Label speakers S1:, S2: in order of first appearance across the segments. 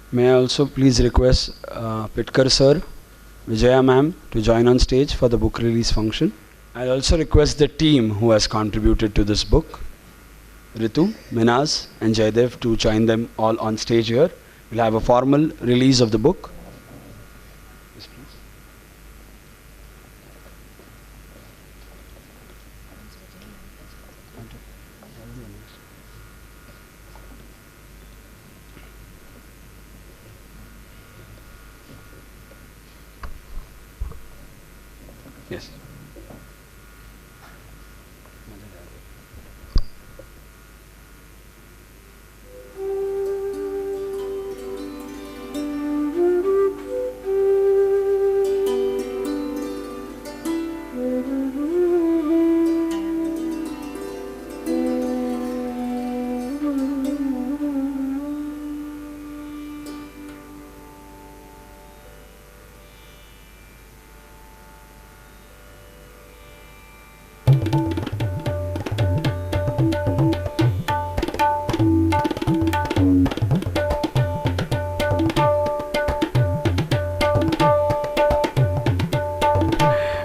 S1: May I also please request Pitkar sir, Vijaya ma'am to join on stage for the book release function. I also request the team who has contributed to this book, Ritu, Minaz and Jaydev, to join them all on stage here. We'll have a formal release of the book. Yes, please. Yes.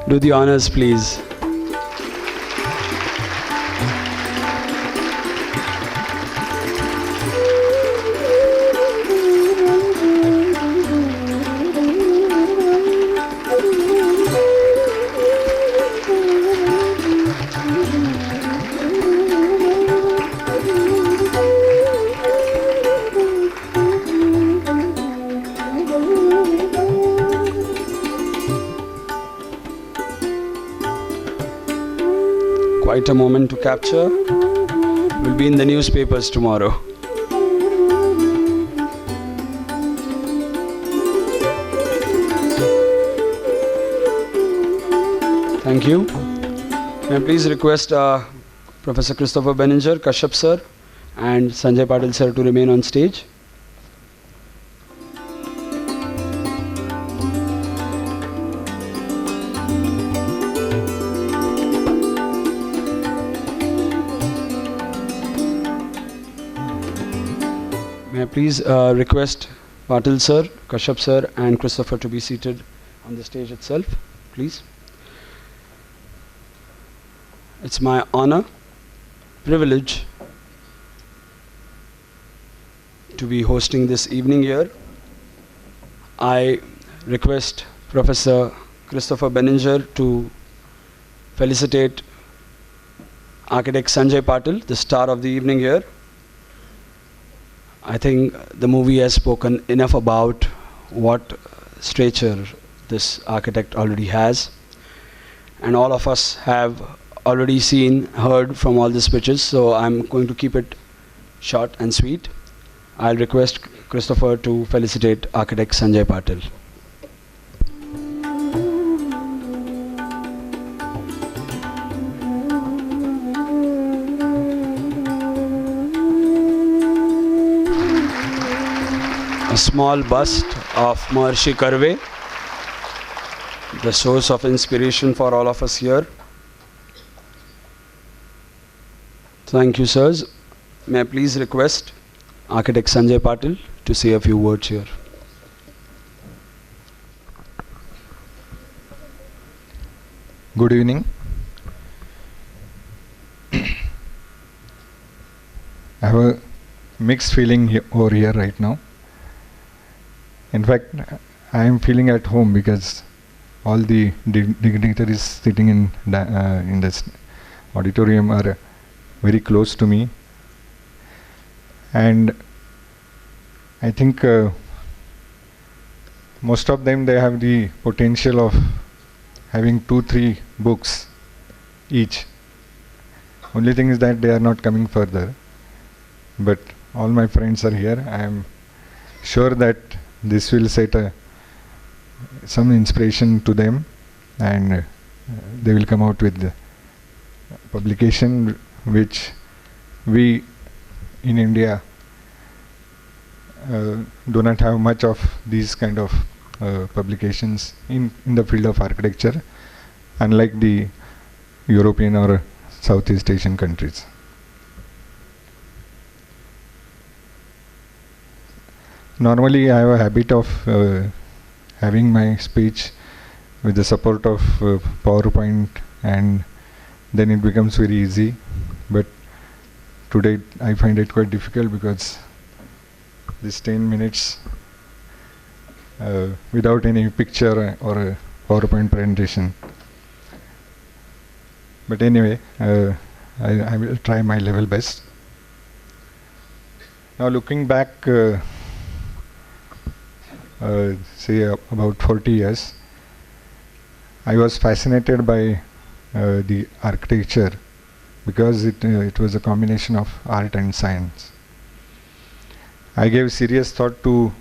S1: Do the honors, please. Quite a moment to capture. Will be in the newspapers tomorrow. Thank you. May I please request Professor Christopher Benninger, Kashyap sir and Sanjay Patil sir to remain on stage. May I please request Patil sir, Kashyap sir and Christopher to be seated on the stage itself, please. It's my honor, privilege to be hosting this evening here. I request Professor Christopher Benninger to felicitate Architect Sanjay Patil, the star of the evening here. I think the movie has spoken enough about what stature this architect already has, and all of us have already seen, heard from all the speeches, so I'm going to keep it short and sweet. I'll request Christopher to felicitate Architect Sanjay Patil. A small bust of Maharshi Karve, the source of inspiration for all of us here. Thank you, sirs. May I please request Architect Sanjay Patil to say a few words here.
S2: Good evening. I have a mixed feeling over here right now. In fact, I am feeling at home because all the dignitaries sitting in this auditorium are very close to me, and I think most of them, they have the potential of having 2-3 books each. Only thing is that they are not coming further, but all my friends are here. I am sure that this will set some inspiration to them, and they will come out with the publication which we in India do not have much of these kind of publications in the field of architecture, unlike the European or Southeast Asian countries. Normally I have a habit of having my speech with the support of PowerPoint, and then it becomes very easy. But today I find it quite difficult because this 10 minutes without any picture or a PowerPoint presentation. But anyway, I will try my level best. Now looking back, say about 40 years, I was fascinated by the architecture because it was a combination of art and science. I gave serious thought to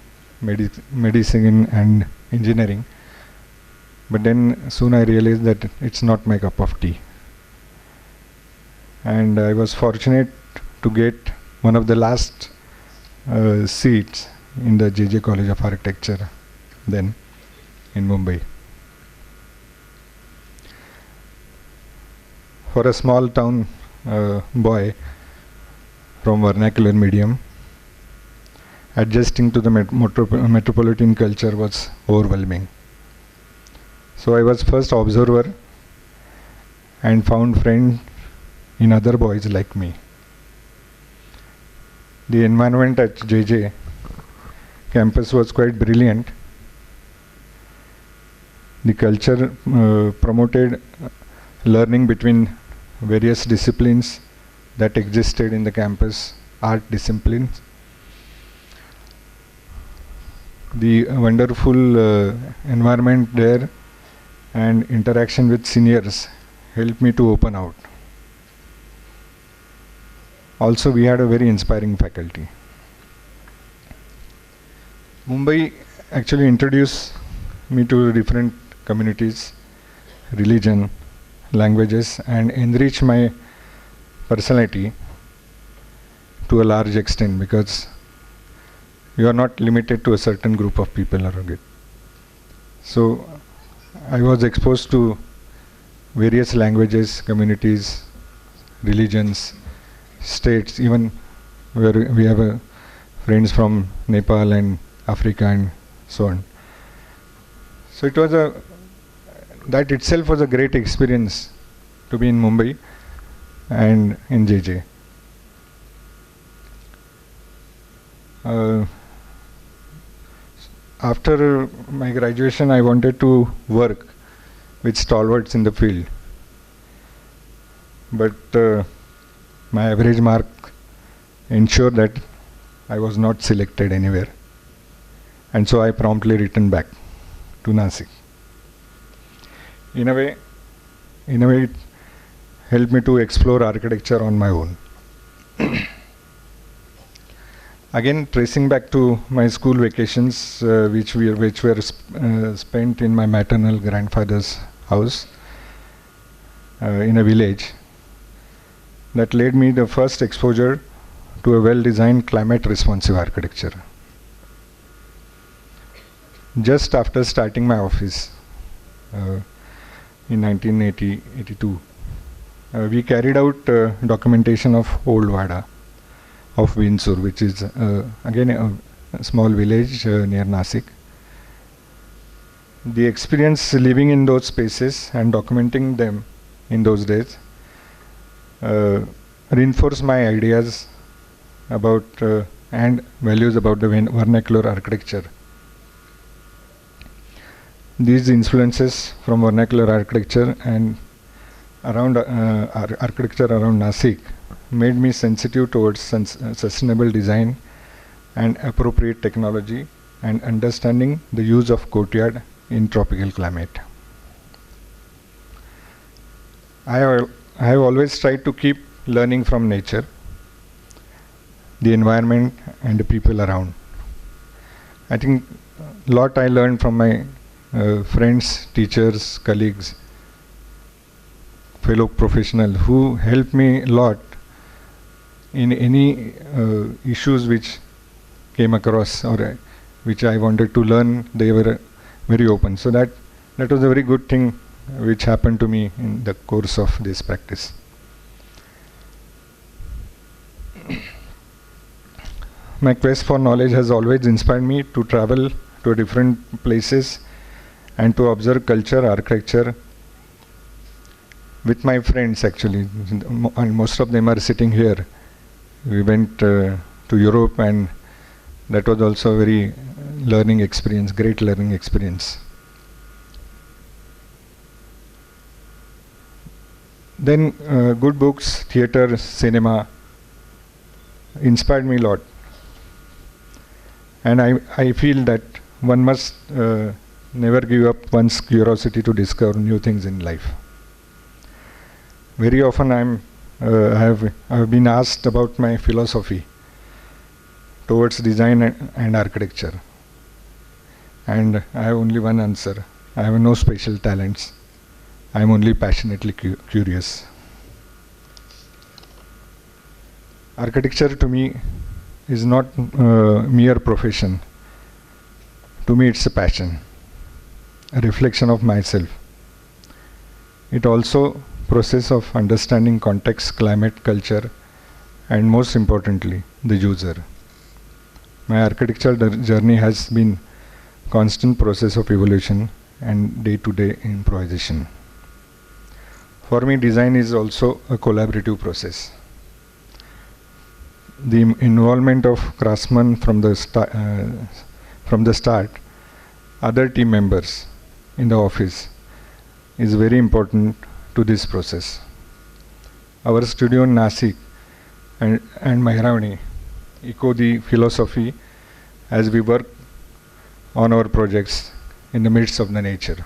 S2: medicine and engineering, but then soon I realized that it's not my cup of tea. And I was fortunate to get one of the last seats in the JJ College of Architecture then in Mumbai. For a small town boy from vernacular medium, adjusting to the metropolitan culture was overwhelming. So I was first observer and found friends in other boys like me. The environment at JJ campus was quite brilliant. The culture promoted learning between various disciplines that existed in the campus, art disciplines. The wonderful environment there and interaction with seniors helped me to open out. Also, we had a very inspiring faculty. Mumbai actually introduced me to different communities, religion, languages, and enriched my personality to a large extent, because you are not limited to a certain group of people around it. So I was exposed to various languages, communities, religions, states, even where we have friends from Nepal and Africa and so on. So it was that itself was a great experience to be in Mumbai and in JJ. After my graduation, I wanted to work with stalwarts in the field, but my average mark ensured that I was not selected anywhere, and so I promptly returned back to Nashik. In a way, it helped me to explore architecture on my own. Again, tracing back to my school vacations, which were spent in my maternal grandfather's house in a village, that led me the first exposure to a well-designed climate-responsive architecture. Just after starting my office in 1982, we carried out documentation of Old Wada of Winsur, which is again a small village near Nashik. The experience living in those spaces and documenting them in those days reinforced my ideas about and values about the vernacular architecture. These influences from vernacular architecture and around architecture around Nashik made me sensitive towards sustainable design and appropriate technology and understanding the use of courtyard in tropical climate. I have always tried to keep learning from nature, the environment and the people around. I think a lot I learned from my friends, teachers, colleagues, fellow professionals who helped me a lot in any issues which came across or which I wanted to learn. They were very open. So that was a very good thing which happened to me in the course of this practice. my quest for knowledge has always inspired me to travel to different places and to observe culture, architecture with my friends actually, and most of them are sitting here. We went to Europe, and that was also a very learning experience, great learning experience. Then good books, theater, cinema inspired me a lot. And I feel that one must never give up one's curiosity to discover new things in life. Very often I have been asked about my philosophy towards design and architecture. And I have only one answer. I have no special talents. I am only passionately curious. Architecture to me is not a mere profession. To me it's a passion, a reflection of myself. It also process of understanding context, climate, culture, and most importantly, the user. My architectural journey has been constant process of evolution and day-to-day improvisation. For me, design is also a collaborative process. The involvement of craftsmen from the start, other team members in the office is very important to this process. Our studio in Nashik and Mehravani echo the philosophy as we work on our projects in the midst of the nature.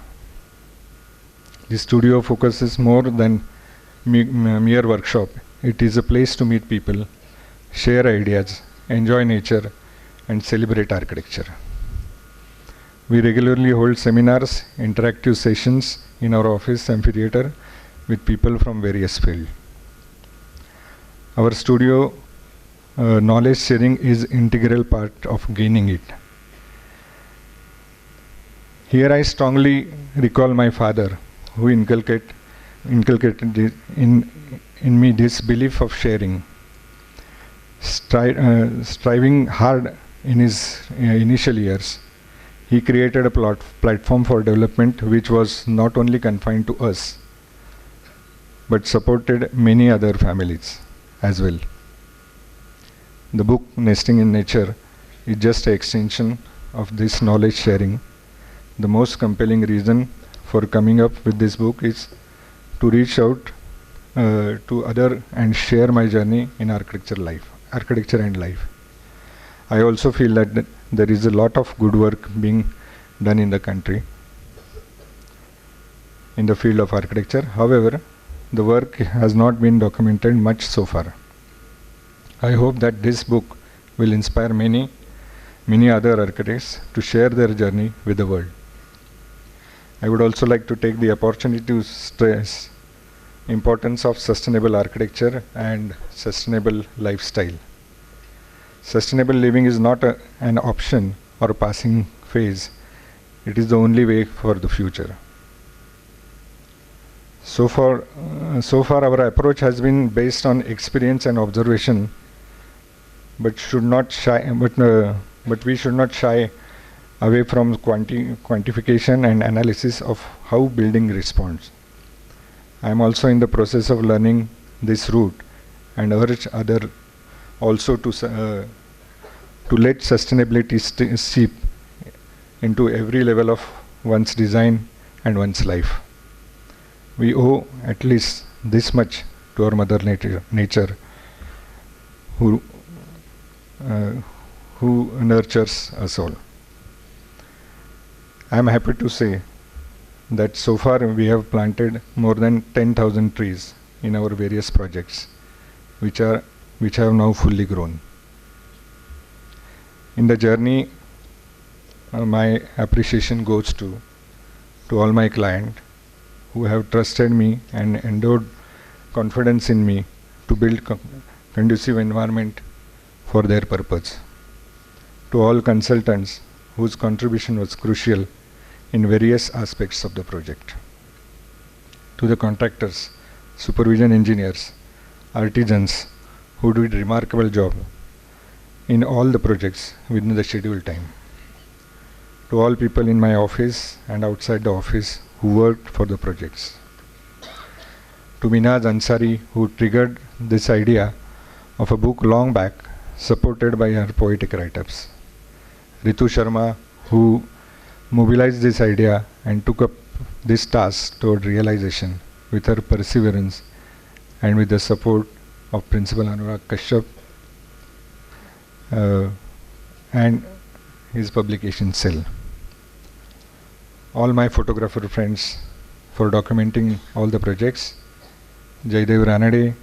S2: The studio focuses more than mere workshop. It is a place to meet people, share ideas, enjoy nature, and celebrate architecture. We regularly hold seminars, interactive sessions in our office amphitheater with people from various fields. Our studio knowledge sharing is integral part of gaining it. Here I strongly recall my father, who inculcated in me this belief of sharing. Striving hard in his initial years, he created a platform for development which was not only confined to us, but supported many other families as well. The book Nesting in Nature is just an extension of this knowledge sharing. The most compelling reason for coming up with this book is to reach out to other and share my journey in architecture and life. I also feel that there is a lot of good work being done in the country in the field of architecture. However, the work has not been documented much so far. I hope that this book will inspire many other architects to share their journey with the world. I would also like to take the opportunity to stress importance of sustainable architecture and sustainable lifestyle. Sustainable living is not an option or a passing phase. It is the only way for the future. So far our approach has been based on experience and observation, but we should not shy away from quantification and analysis of how building responds. I am also in the process of learning this route and urge others also to let sustainability seep into every level of one's design and one's life. We owe at least this much to our Mother Nature, who nurtures us all. I am happy to say that so far we have planted more than 10,000 trees in our various projects, which have now fully grown. In the journey, my appreciation goes to all my clients who have trusted me and endowed confidence in me to build conducive environment for their purpose. To all consultants whose contribution was crucial in various aspects of the project. To the contractors, supervision engineers, artisans who did remarkable job. in all the projects within the scheduled time. To all people in my office and outside the office who worked for the projects. To Minaz Ansari, who triggered this idea of a book long back, supported by her poetic write-ups. Ar.Ritu Sharma, who mobilized this idea and took up this task toward realization with her perseverance and with the support of Principal Anurag Kashyap and his publication cell. All my photographer friends for documenting all the projects. Jaidev Ranade,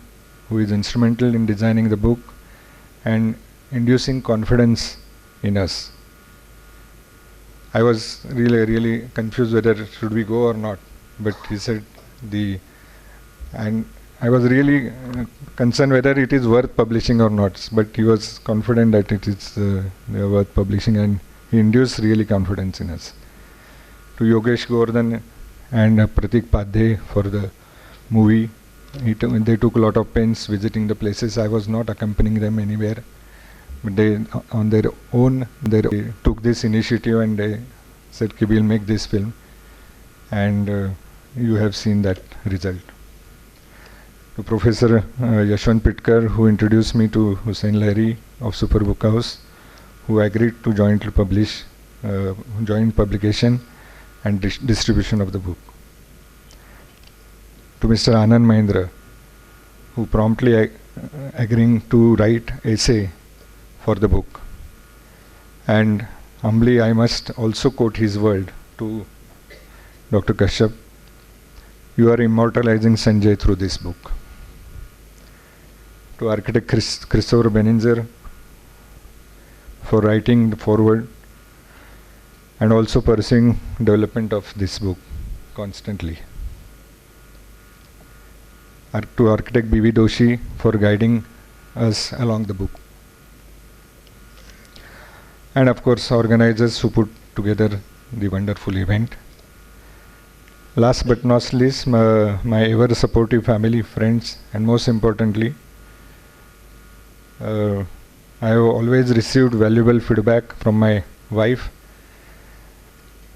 S2: who is instrumental in designing the book and inducing confidence in us. I was really confused whether should we go or not, but he said and I was really concerned whether it is worth publishing or not, but he was confident that it is worth publishing, and he induced really confidence in us. To Yogesh Gordhan and Pratik Padhe for the movie, they took a lot of pains visiting the places. I was not accompanying them anywhere, but they on their own they took this initiative and they said, we'll make this film, and you have seen that result. To Professor Yashwant Pitkar, who introduced me to Hussain Lahiri of Superbook House, who agreed to jointly publish, joint publication and distribution of the book. To Mr. Anand Mahindra, who promptly agreeing to write essay for the book. And humbly I must also quote his word to Dr. Kashyap, you are immortalizing Sanjay through this book. To architect Christopher Benninger for writing the foreword and also pursuing development of this book constantly. To architect B.V. Doshi for guiding us along the book. And of course organizers who put together the wonderful event. Last but not least, my ever supportive family, friends, and most importantly, I have always received valuable feedback from my wife,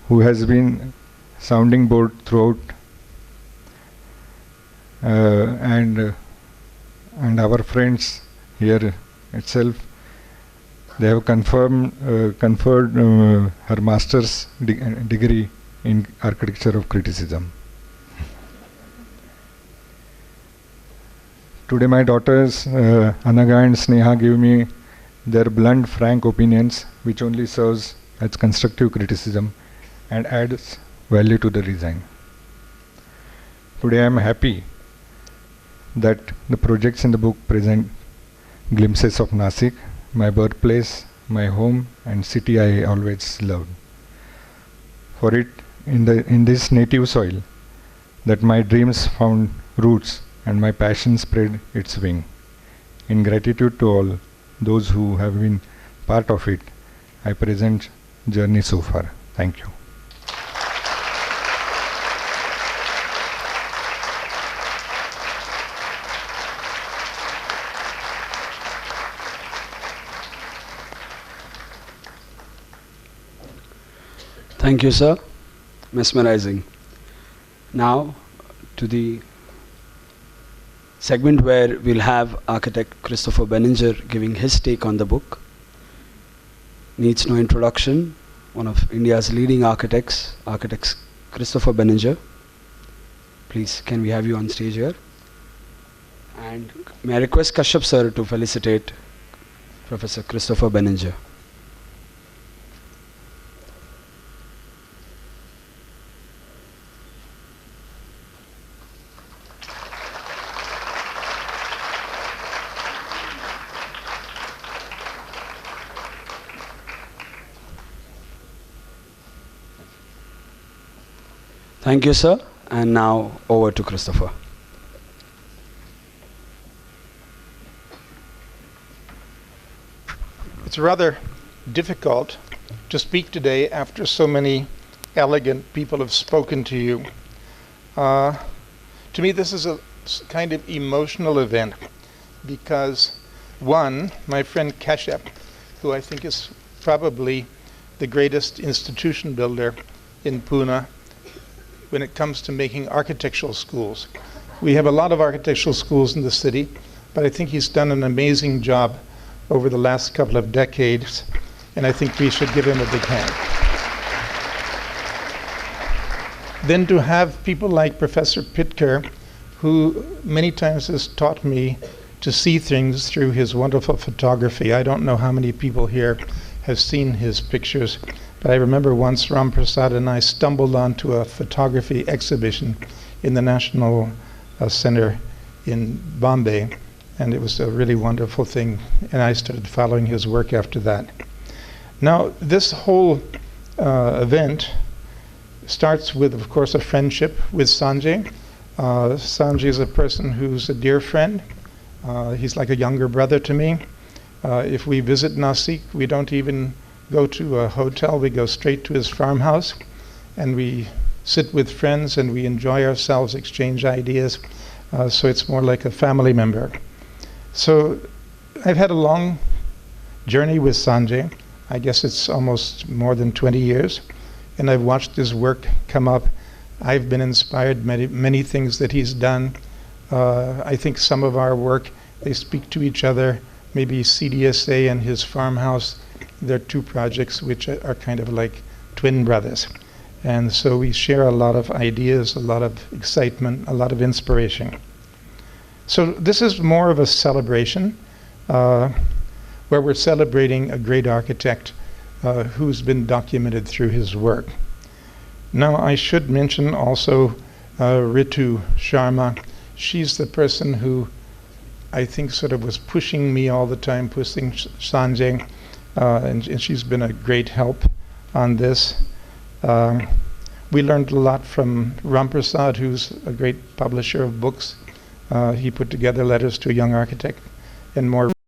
S2: who has been sounding board throughout, and our friends here itself. They have conferred her master's degree in architecture of criticism. Today my daughters Anaga and Sneha give me their blunt, frank opinions, which only serves as constructive criticism and adds value to the design. Today I am happy that the projects in the book present glimpses of Nashik, my birthplace, my home and city I always loved. For it, in this native soil, that my dreams found roots and my passion spread its wing. In gratitude to all those who have been part of it, I present journey so far. Thank you.
S1: Thank you, sir. Mesmerizing. Now to the segment where we'll have architect Christopher Benninger giving his take on the book. Needs no introduction. One of India's leading architects Christopher Benninger. Please, can we have you on stage here? And may I request Kashyap sir to felicitate Professor Christopher Benninger. Thank you, sir. And now over to Christopher.
S3: It's rather difficult to speak today after so many elegant people have spoken to you. To me, this is a kind of emotional event because, one, my friend Kashyap who I think is probably the greatest institution builder in Pune when it comes to making architectural schools. We have a lot of architectural schools in the city, but I think he's done an amazing job over the last couple of decades, and I think we should give him a big hand. Then to have people like Professor Pitker, who many times has taught me to see things through his wonderful photography. I don't know how many people here have seen his pictures, but I remember once Ram Prasad and I stumbled onto a photography exhibition in the National Center in Bombay, and it was a really wonderful thing, and I started following his work after that. Now, this whole event starts with, of course, a friendship with Sanjay. Sanjay is a person who's a dear friend. He's like a younger brother to me. If we visit Nashik, we don't even go to a hotel. We go straight to his farmhouse, and we sit with friends, and we enjoy ourselves, exchange ideas. So it's more like a family member. So I've had a long journey with Sanjay. I guess it's almost more than 20 years. And I've watched his work come up. I've been inspired many things that he's done. I think some of our work, they speak to each other. Maybe CDSA and his farmhouse, they're two projects which are kind of like twin brothers. And so we share a lot of ideas, a lot of excitement, a lot of inspiration. So this is more of a celebration where we're celebrating a great architect who's been documented through his work. Now I should mention also Ar.Ritu Sharma. She's the person who I think sort of was pushing me all the time, pushing Sanjay, and she's been a great help on this. We learned a lot from Ram Prasad, who's a great publisher of books. He put together Letters to a Young Architect and more